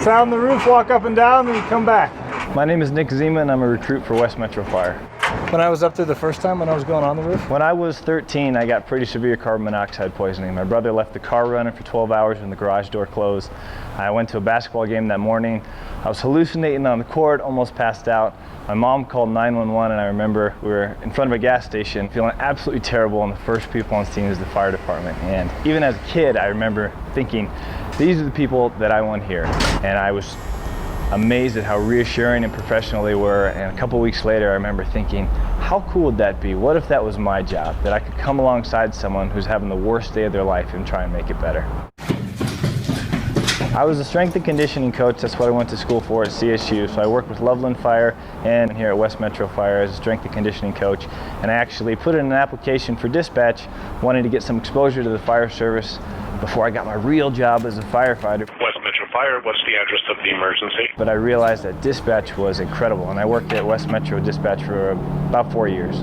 sound the roof, walk up and down, then you come back. My name is Nick Zeman. I'm a recruit for West Metro Fire. When I was up there the first time when I was going on the roof? When I was 13, I got pretty severe carbon monoxide poisoning. My brother left the car running for 12 hours when the garage door closed. I went to a basketball game that morning. I was hallucinating on the court, almost passed out. My mom called 911, and I remember we were in front of a gas station feeling absolutely terrible, and the first people on scene was the fire department. And even as a kid, I remember thinking, these are the people that I want here. And I was amazed at how reassuring and professional they were. And a couple weeks later, I remember thinking, how cool would that be? What if that was my job? That I could come alongside someone who's having the worst day of their life and try and make it better. I was a strength and conditioning coach. That's what I went to school for at CSU. So I worked with Loveland Fire and here at West Metro Fire as a strength and conditioning coach. And I actually put in an application for dispatch, wanting to get some exposure to the fire service before I got my real job as a firefighter. West Metro Fire, what's the address of the emergency? But I realized that dispatch was incredible, and I worked at West Metro Dispatch for about 4 years.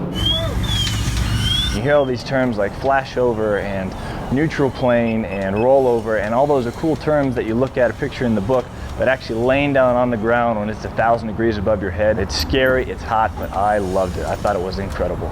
You hear all these terms like flashover and neutral plane and rollover, and all those are cool terms that you look at a picture in the book, but actually laying down on the ground when it's 1,000 degrees above your head, it's scary, it's hot, but I loved it. I thought it was incredible.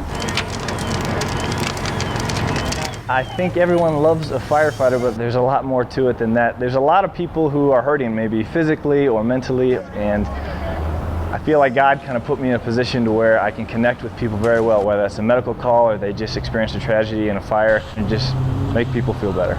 I think everyone loves a firefighter, but there's a lot more to it than that. There's a lot of people who are hurting, maybe physically or mentally, and I feel like God kind of put me in a position to where I can connect with people very well, whether that's a medical call or they just experienced a tragedy in a fire, and just make people feel better.